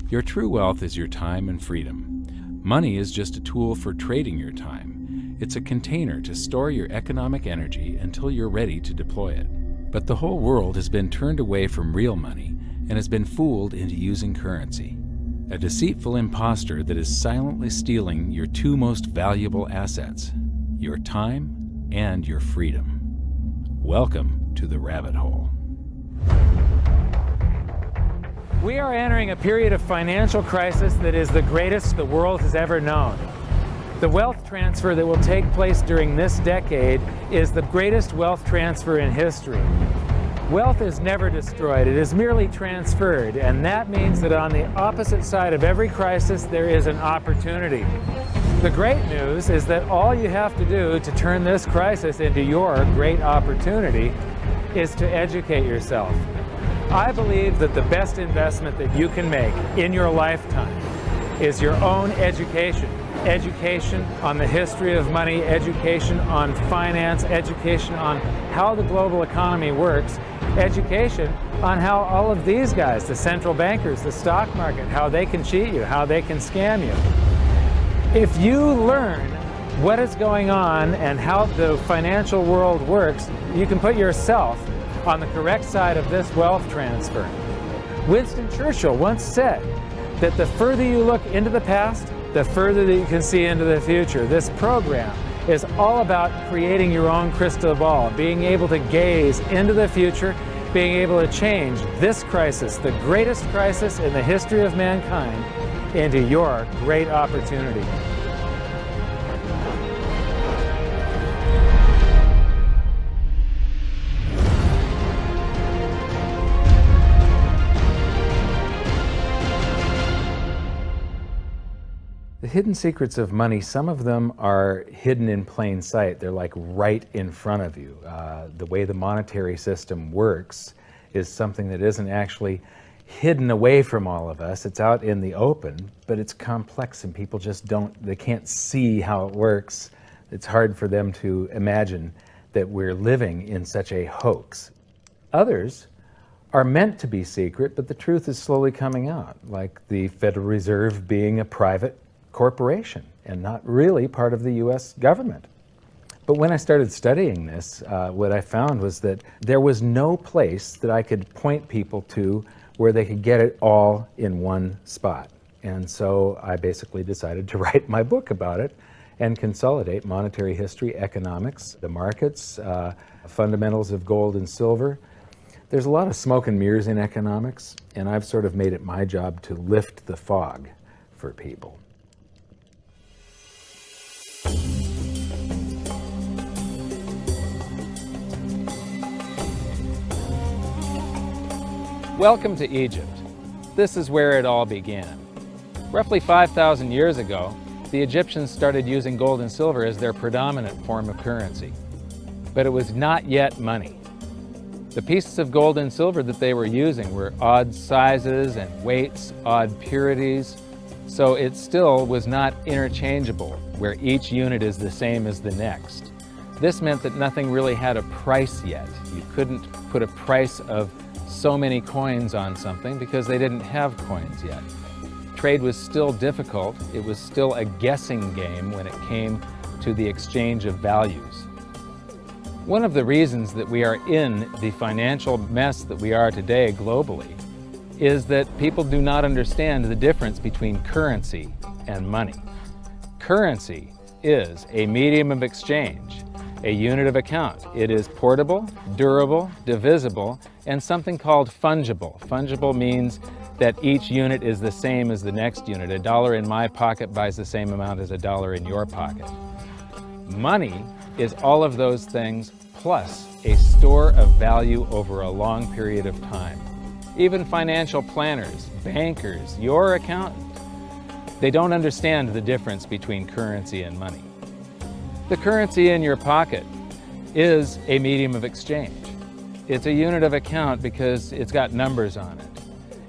Your true wealth is your time and freedom. Money is just a tool for trading your time. It's a container to store your economic energy until you're ready to deploy it. But the whole world has been turned away from real money and has been fooled into using currency. A deceitful impostor that is silently stealing your two most valuable assets, your time and your freedom. Welcome to the rabbit hole. We are entering a period of financial crisis that is the greatest the world has ever known. The wealth transfer that will take place during this decade is the greatest wealth transfer in history. Wealth is never destroyed, it is merely transferred, and that means that on the opposite side of every crisis there is an opportunity. The great news is that all you have to do to turn this crisis into your great opportunity is to educate yourself. I believe that the best investment that you can make in your lifetime is your own education. Education on the history of money, education on finance, education on how the global economy works, education on how all of these guys, the central bankers, the stock market, how they can cheat you, how they can scam you. If you learn what is going on and how the financial world works, you can put yourself on the correct side of this wealth transfer. Winston Churchill once said that the further you look into the past, the further that you can see into the future. This program is all about creating your own crystal ball, being able to gaze into the future, being able to change this crisis, the greatest crisis in the history of mankind, into your great opportunity. The hidden secrets of money, some of them are hidden in plain sight. They're like right in front of you. The way the monetary system works is something that isn't actually hidden away from all of us. It's out in the open, but it's complex and people just they can't see how it works. It's hard for them to imagine that we're living in such a hoax. Others are meant to be secret, but the truth is slowly coming out, like the Federal Reserve being a private corporation and not really part of the US government. But when I started studying this, what I found was that there was no place that I could point people to where they could get it all in one spot. And so I basically decided to write my book about it and consolidate monetary history, economics, the markets, fundamentals of gold and silver. There's a lot of smoke and mirrors in economics, and I've sort of made it my job to lift the fog for people. Welcome to Egypt. This is where it all began. Roughly 5,000 years ago, the Egyptians started using gold and silver as their predominant form of currency. But it was not yet money. The pieces of gold and silver that they were using were odd sizes and weights, odd purities, so it still was not interchangeable, where each unit is the same as the next. This meant that nothing really had a price yet. You couldn't put a price of so many coins on something because they didn't have coins yet. Trade was still difficult. It was still a guessing game when it came to the exchange of values. One of the reasons that we are in the financial mess that we are today globally is that people do not understand the difference between currency and money. Currency is a medium of exchange, a unit of account. It is portable, durable, divisible, and something called fungible. Fungible means that each unit is the same as the next unit. A dollar in my pocket buys the same amount as a dollar in your pocket. Money is all of those things plus a store of value over a long period of time. Even financial planners, bankers, your accountant, they don't understand the difference between currency and money. The currency in your pocket is a medium of exchange. It's a unit of account because it's got numbers on it.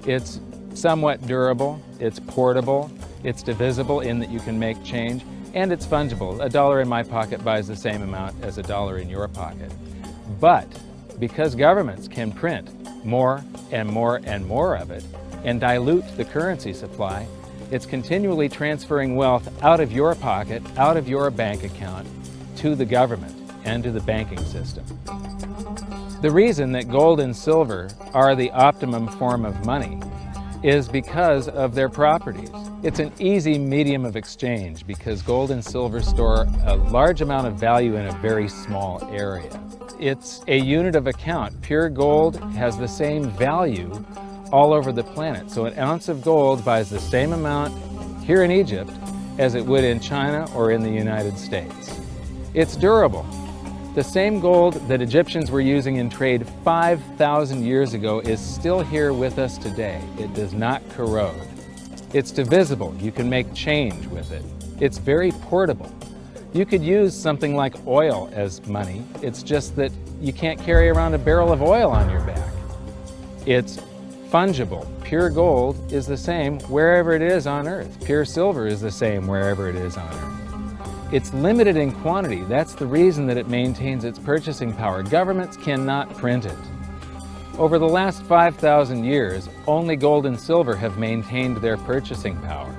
It's somewhat durable, it's portable, it's divisible in that you can make change, and it's fungible. A dollar in my pocket buys the same amount as a dollar in your pocket. But because governments can print more and more and more of it, and dilute the currency supply, it's continually transferring wealth out of your pocket, out of your bank account, to the government and to the banking system. The reason that gold and silver are the optimum form of money is because of their properties. It's an easy medium of exchange because gold and silver store a large amount of value in a very small area. It's a unit of account. Pure gold has the same value all over the planet. So an ounce of gold buys the same amount here in Egypt as it would in China or in the United States. It's durable. The same gold that Egyptians were using in trade 5,000 years ago is still here with us today. It does not corrode. It's divisible. You can make change with it. It's very portable. You could use something like oil as money. It's just that you can't carry around a barrel of oil on your back. It's fungible. Pure gold is the same wherever it is on Earth. Pure silver is the same wherever it is on Earth. It's limited in quantity. That's the reason that it maintains its purchasing power. Governments cannot print it. Over the last 5,000 years, only gold and silver have maintained their purchasing power.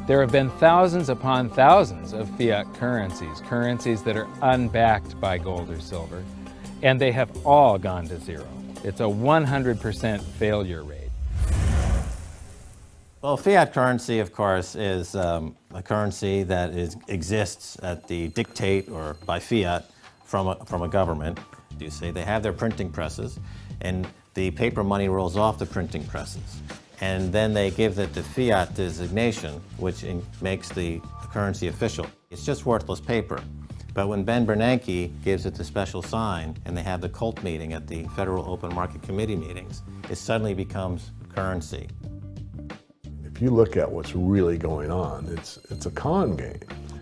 There have been thousands upon thousands of fiat currencies, currencies that are unbacked by gold or silver, and they have all gone to zero. It's a 100% failure rate. Well, fiat currency, of course, is a currency that exists at the dictate or by fiat from a government. You say they have their printing presses, and the paper money rolls off the printing presses. And then they give it the fiat designation, which makes the currency official. It's just worthless paper. But when Ben Bernanke gives it the special sign, and they have the cult meeting at the Federal Open Market Committee meetings, it suddenly becomes currency. If you look at what's really going on, it's a con game.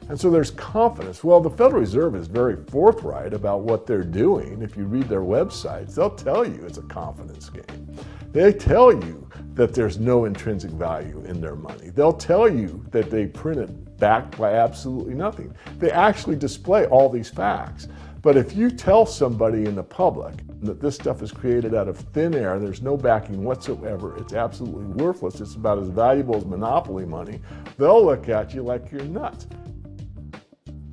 And so there's confidence. Well, the Federal Reserve is very forthright about what they're doing. If you read their websites, they'll tell you it's a confidence game. They tell you that there's no intrinsic value in their money. They'll tell you that they print it backed by absolutely nothing. They actually display all these facts. But if you tell somebody in the public that this stuff is created out of thin air, there's no backing whatsoever, it's absolutely worthless, it's about as valuable as monopoly money, they'll look at you like you're nuts.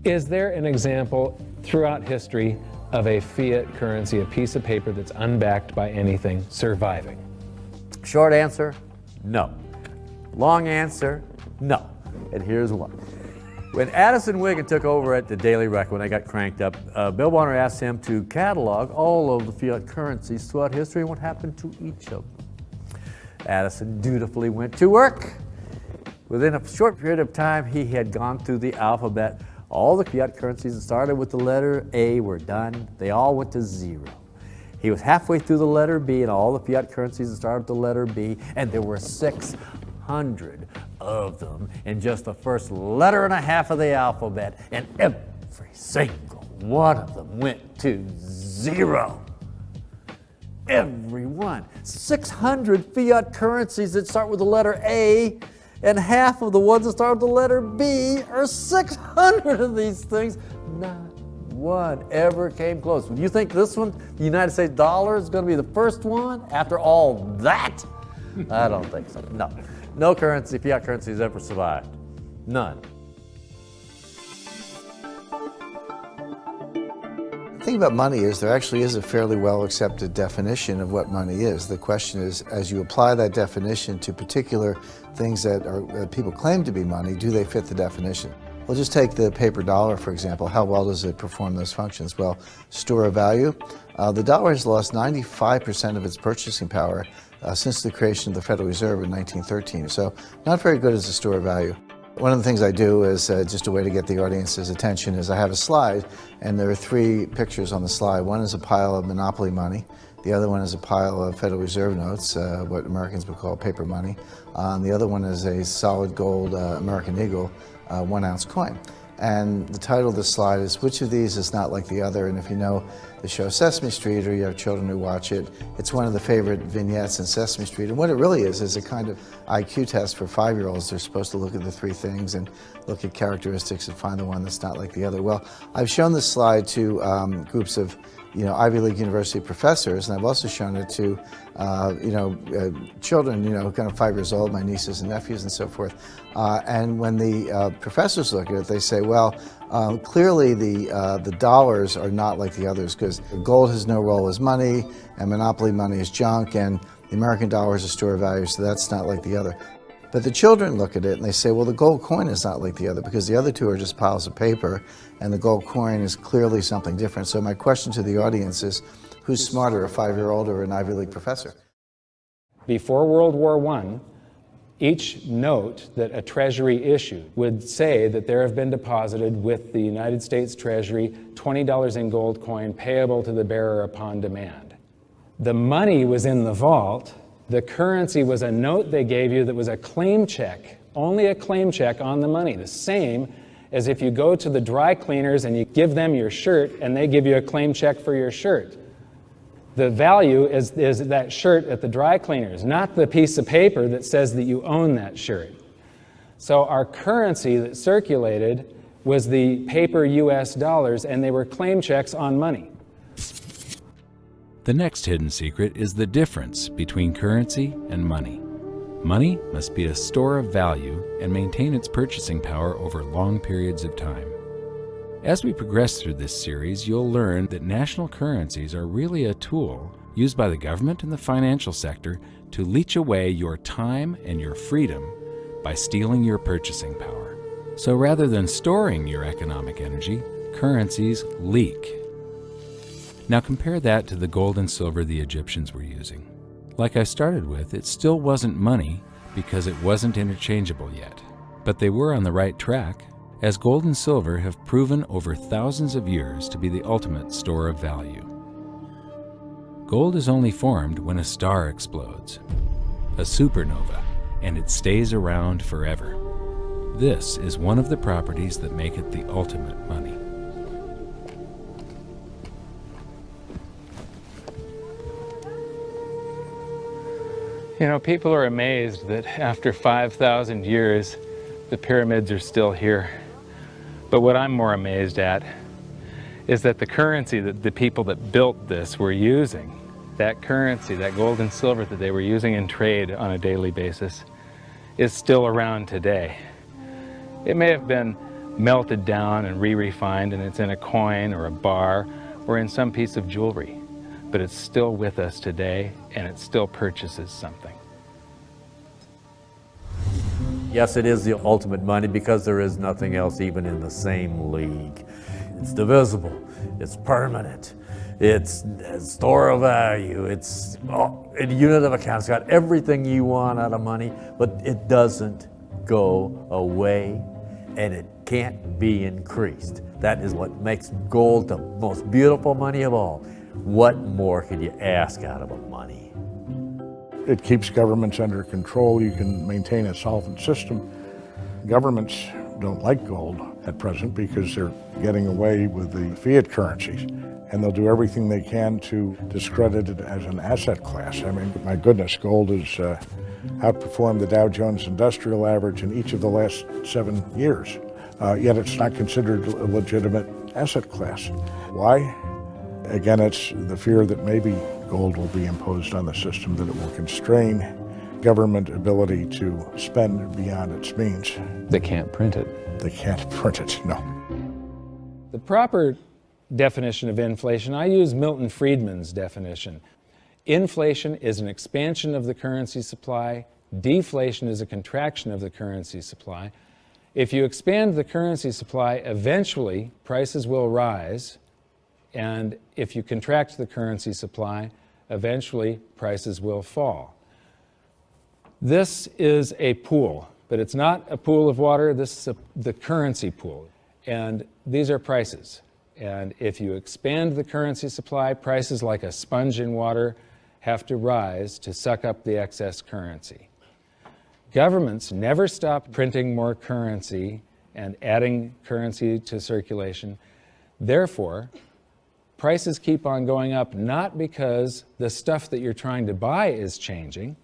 Is there an example throughout history of a fiat currency, a piece of paper that's unbacked by anything, surviving? Short answer, no. Long answer, no. And here's why. When Addison Wiggin took over at the Daily Record, when they got cranked up, Bill Warner asked him to catalog all of the fiat currencies throughout history and what happened to each of them. Addison dutifully went to work. Within a short period of time, he had gone through the alphabet. All the fiat currencies that started with the letter A were done. They all went to zero. He was halfway through the letter B, and all the fiat currencies that started with the letter B, and there were 600 of them in just the first letter and a half of the alphabet, and every single one of them went to zero. Every one. 600 fiat currencies that start with the letter A, and half of the ones that start with the letter B are 600 of these things. Not one ever came close. Would you think this one, the United States dollar, is going to be the first one after all that? I don't think so. No. No currency, fiat currency has ever survived. None. The thing about money is there actually is a fairly well accepted definition of what money is. The question is, as you apply that definition to particular things that people claim to be money, do they fit the definition? We'll just take the paper dollar, for example. How well does it perform those functions? Well, store of value. The dollar has lost 95% of its purchasing power since the creation of the Federal Reserve in 1913. So not very good as a store of value. One of the things I do is just a way to get the audience's attention is I have a slide, and there are three pictures on the slide. One is a pile of monopoly money. The other one is a pile of Federal Reserve notes, what Americans would call paper money. The other one is a solid gold American Eagle 1 ounce coin. And the title of the slide is, which of these is not like the other? And if you know the show Sesame Street, or you have children who watch it, it's one of the favorite vignettes in Sesame Street. And what it really is a kind of IQ test for 5-year-olds. They're supposed to look at the three things and look at characteristics and find the one that's not like the other. Well, I've shown this slide to groups of Ivy League university professors, and I've also shown it to, children, kind of 5 years old, my nieces and nephews and so forth. And when the professors look at it, they say, well, clearly the dollars are not like the others because gold has no role as money, and monopoly money is junk, and the American dollar is a store of value, so that's not like the other. But the children look at it and they say, well, the gold coin is not like the other because the other two are just piles of paper and the gold coin is clearly something different. So my question to the audience is, who's smarter, a 5-year-old or an Ivy League professor? Before World War I, each note that a Treasury issued would say that there have been deposited with the United States Treasury $20 in gold coin payable to the bearer upon demand. The money was in the vault. The currency was a note they gave you that was a claim check, only a claim check on the money, the same as if you go to the dry cleaners and you give them your shirt and they give you a claim check for your shirt. The value is that shirt at the dry cleaners, not the piece of paper that says that you own that shirt. So our currency that circulated was the paper US dollars, and they were claim checks on money. The next hidden secret is the difference between currency and money. Money must be a store of value and maintain its purchasing power over long periods of time. As we progress through this series, you'll learn that national currencies are really a tool used by the government and the financial sector to leech away your time and your freedom by stealing your purchasing power. So rather than storing your economic energy, currencies leak. Now compare that to the gold and silver the Egyptians were using. Like I started with, it still wasn't money because it wasn't interchangeable yet. But they were on the right track, as gold and silver have proven over thousands of years to be the ultimate store of value. Gold is only formed when a star explodes, a supernova, and it stays around forever. This is one of the properties that make it the ultimate money. People are amazed that after 5,000 years, the pyramids are still here. But what I'm more amazed at is that the currency that the people that built this were using, that currency, that gold and silver that they were using in trade on a daily basis, is still around today. It may have been melted down and re-refined, and it's in a coin or a bar or in some piece of jewelry. But it's still with us today, and it still purchases something. Yes, it is the ultimate money because there is nothing else even in the same league. It's divisible, it's permanent, it's a store of value, it's a unit of account. It's got everything you want out of money, but it doesn't go away, and it can't be increased. That is what makes gold the most beautiful money of all. What more could you ask out of a money? It keeps governments under control. You can maintain a solvent system. Governments don't like gold at present because they're getting away with the fiat currencies, and they'll do everything they can to discredit it as an asset class. I mean, my goodness, gold has outperformed the Dow Jones Industrial Average in each of the last 7 years, yet it's not considered a legitimate asset class. Why? Again, it's the fear that maybe gold will be imposed on the system, that it will constrain government ability to spend beyond its means. They can't print it. They can't print it, no. The proper definition of inflation, I use Milton Friedman's definition. Inflation is an expansion of the currency supply. Deflation is a contraction of the currency supply. If you expand the currency supply, eventually prices will rise. And if you contract the currency supply, eventually prices will fall. This is a pool, but it's not a pool of water. This is the currency pool. And these are prices. And if you expand the currency supply, prices like a sponge in water have to rise to suck up the excess currency. Governments never stop printing more currency and adding currency to circulation. Therefore, prices keep on going up, not because the stuff that you're trying to buy is changing.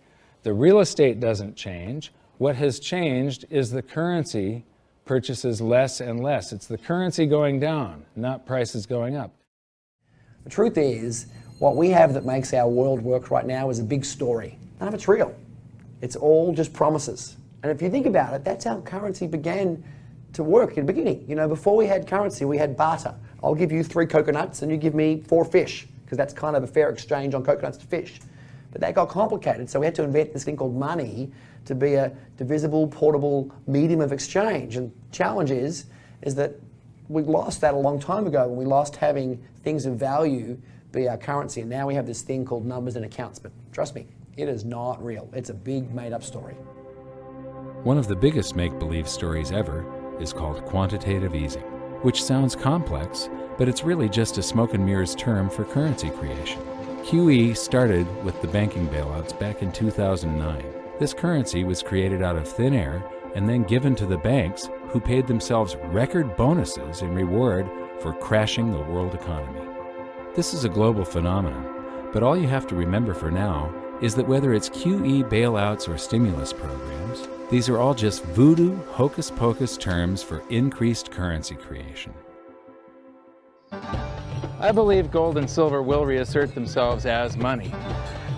The real estate doesn't change. What has changed is the currency purchases less and less. It's the currency going down, not prices going up. The truth is, what we have that makes our world work right now is a big story. None of it's real. It's all just promises. And if you think about it, that's how currency began to work in the beginning. You know, before we had currency, we had barter. I'll give you 3 coconuts and you give me 4 fish, because that's kind of a fair exchange on coconuts to fish. But that got complicated, so we had to invent this thing called money to be a divisible, portable medium of exchange. And the challenge is that we lost that a long time ago when we lost having things of value be our currency, and now we have this thing called numbers and accounts. But trust me, it is not real. It's a big made-up story. One of the biggest make-believe stories ever is called quantitative easing, which sounds complex, but it's really just a smoke and mirrors term for currency creation. QE started with the banking bailouts back in 2009. This currency was created out of thin air and then given to the banks, who paid themselves record bonuses in reward for crashing the world economy. This is a global phenomenon, but all you have to remember for now is that whether it's QE bailouts or stimulus programs, these are all just voodoo, hocus-pocus terms for increased currency creation. I believe gold and silver will reassert themselves as money.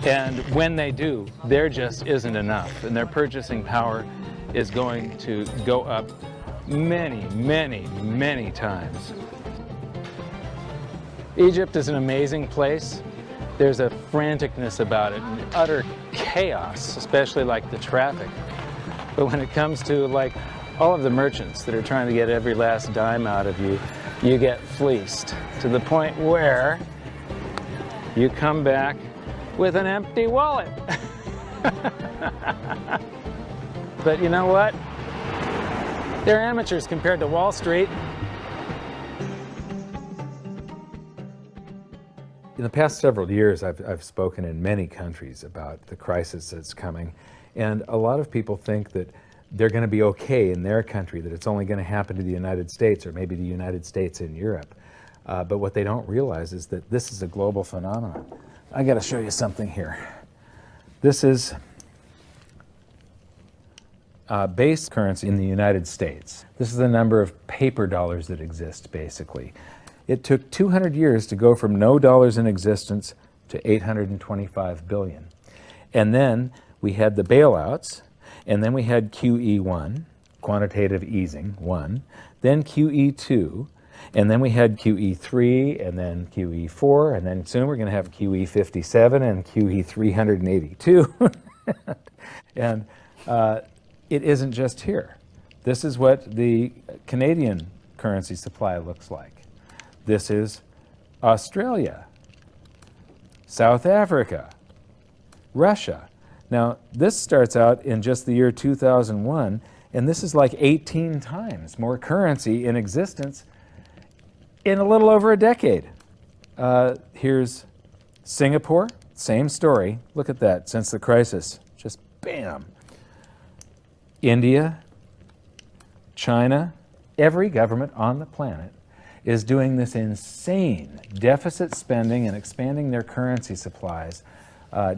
And when they do, there just isn't enough, and their purchasing power is going to go up many, many, many times. Egypt is an amazing place. There's a franticness about it, and utter chaos, especially like the traffic. But when it comes to like all of the merchants that are trying to get every last dime out of you, you get fleeced to the point where you come back with an empty wallet. But you know what? They're amateurs compared to Wall Street. In the past several years, I've spoken in many countries about the crisis that's coming, and a lot of people think that they're going to be okay in their country, that it's only going to happen to the United States or maybe the United States in Europe. But what they don't realize is that this is a global phenomenon. I got to show you something here. This is base currency in the United States. This is the number of paper dollars that exist, basically. It took 200 years to go from no dollars in existence to 825 billion. And then we had the bailouts, and then we had QE1, quantitative easing 1, then QE2, and then we had QE3, and then QE4, and then soon we're going to have QE57 and QE382. And it isn't just here. This is what the Canadian currency supply looks like. This is Australia, South Africa, Russia. Now, this starts out in just the year 2001, and this is like 18 times more currency in existence in a little over a decade. Here's Singapore, same story. Look at that, since the crisis, just bam. India, China, every government on the planet is doing this insane deficit spending and expanding their currency supplies,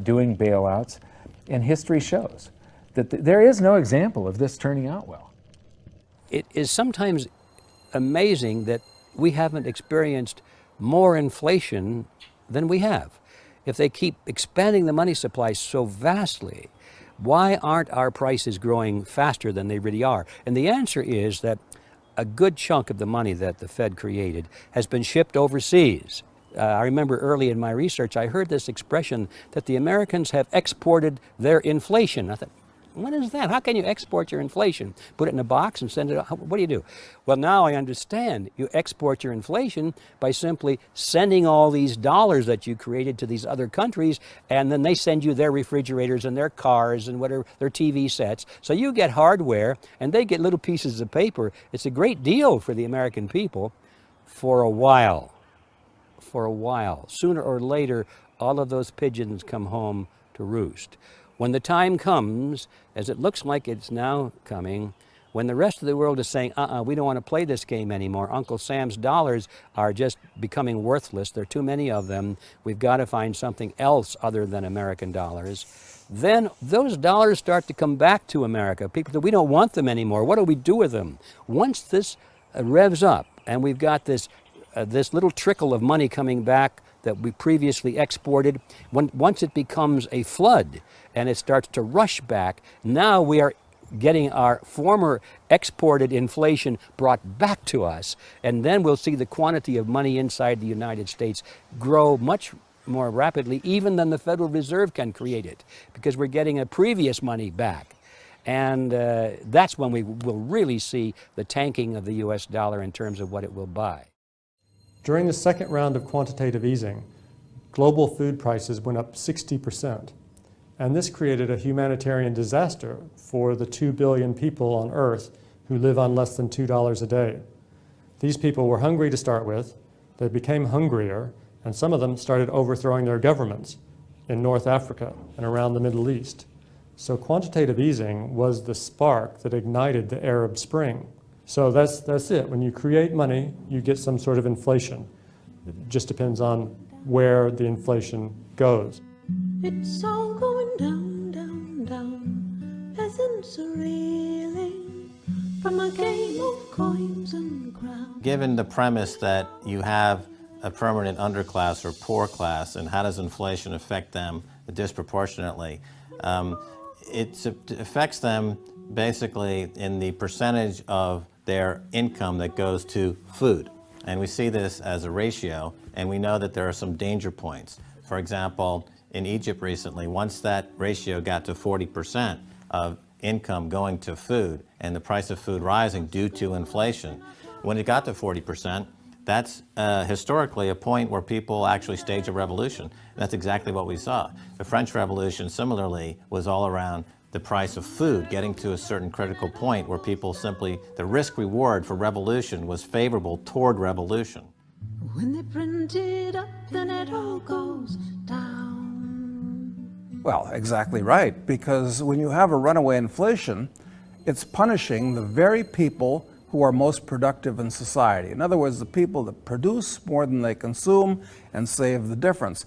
doing bailouts, and history shows that there is no example of this turning out well. It is sometimes amazing that we haven't experienced more inflation than we have. If they keep expanding the money supply so vastly, why aren't our prices growing faster than they really are? And the answer is that a good chunk of the money that the Fed created has been shipped overseas. I remember early in my research, I heard this expression that the Americans have exported their inflation. I thought, what is that? How can you export your inflation? Put it in a box and send it out? What do you do? Well, now I understand. You export your inflation by simply sending all these dollars that you created to these other countries, and then they send you their refrigerators and their cars and whatever, their TV sets. So you get hardware, and they get little pieces of paper. It's a great deal for the American people for a while. For a while. Sooner or later, all of those pigeons come home to roost. When the time comes, as it looks like it's now coming, when the rest of the world is saying, we don't want to play this game anymore, Uncle Sam's dollars are just becoming worthless, there are too many of them, we've got to find something else other than American dollars, then those dollars start to come back to America. People say, we don't want them anymore, what do we do with them? Once this revs up and we've got this little trickle of money coming back that we previously exported, once it becomes a flood and it starts to rush back, now we are getting our former exported inflation brought back to us, and then we'll see the quantity of money inside the United States grow much more rapidly even than the Federal Reserve can create it, because we're getting a previous money back. And that's when we will really see the tanking of the US dollar in terms of what it will buy. During the second round of quantitative easing, global food prices went up 60%. And this created a humanitarian disaster for the 2 billion people on Earth who live on less than $2 a day. These people were hungry to start with, they became hungrier, and some of them started overthrowing their governments in North Africa and around the Middle East. So quantitative easing was the spark that ignited the Arab Spring. So that's it. When you create money, you get some sort of inflation. It just depends on where the inflation goes. It's all going down, down, down. Peasants are reeling from a game of coins and crowns. Given the premise that you have a permanent underclass or poor class, and how does inflation affect them disproportionately? It affects them basically in the percentage of their income that goes to food. And we see this as a ratio, and we know that there are some danger points. For example, in Egypt recently, once that ratio got to 40% of income going to food and the price of food rising due to inflation, when it got to 40%, that's historically a point where people actually stage a revolution. And that's exactly what we saw. The French Revolution, similarly, was all around the price of food getting to a certain critical point where people simply, the risk-reward for revolution was favorable toward revolution. When they print it up, then it all goes down. Well, exactly right, because when you have a runaway inflation, it's punishing the very people who are most productive in society. In other words, the people that produce more than they consume and save the difference.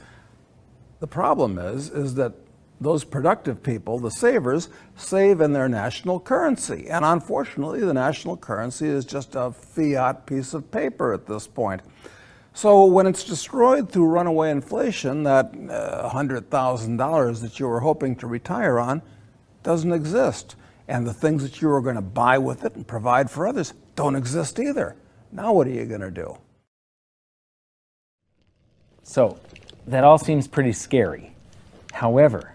The problem is that those productive people, the savers, save in their national currency. And unfortunately, the national currency is just a fiat piece of paper at this point. So when it's destroyed through runaway inflation, that $100,000 that you were hoping to retire on doesn't exist. And the things that you were going to buy with it and provide for others don't exist either. Now what are you going to do? So that all seems pretty scary. However,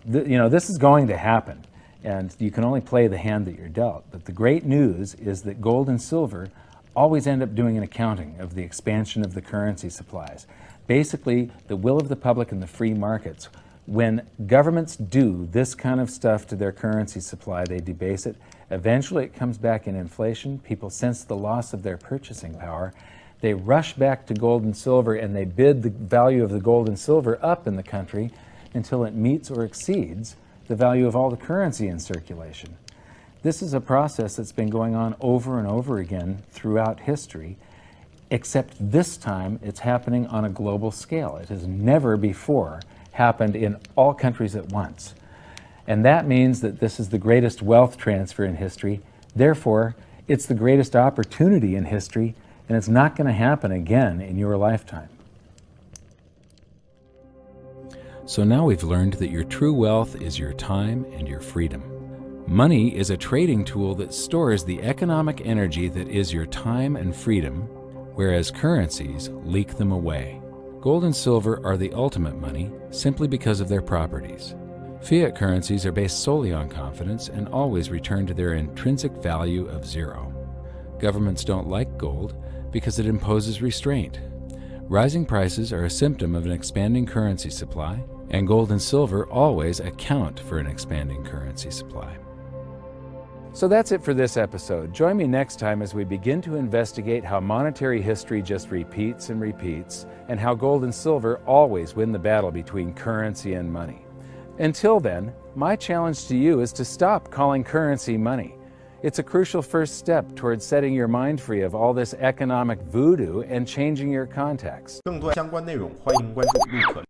this is going to happen, and you can only play the hand that you're dealt. But the great news is that gold and silver always end up doing an accounting of the expansion of the currency supplies. Basically, the will of the public and the free markets. When governments do this kind of stuff to their currency supply, they debase it. Eventually it comes back in inflation. People sense the loss of their purchasing power. They rush back to gold and silver, and they bid the value of the gold and silver up in the country until it meets or exceeds the value of all the currency in circulation. This is a process that's been going on over and over again throughout history, except this time it's happening on a global scale. It has never before happened in all countries at once. And that means that this is the greatest wealth transfer in history. Therefore, it's the greatest opportunity in history, and it's not going to happen again in your lifetime. So now we've learned that your true wealth is your time and your freedom. Money is a trading tool that stores the economic energy that is your time and freedom, whereas currencies leak them away. Gold and silver are the ultimate money simply because of their properties. Fiat currencies are based solely on confidence and always return to their intrinsic value of zero. Governments don't like gold because it imposes restraint. Rising prices are a symptom of an expanding currency supply, and gold and silver always account for an expanding currency supply. So that's it for this episode. Join me next time as we begin to investigate how monetary history just repeats and repeats, and how gold and silver always win the battle between currency and money. Until then, my challenge to you is to stop calling currency money. It's a crucial first step towards setting your mind free of all this economic voodoo and changing your context. 更多相关内容，欢迎关注陆可。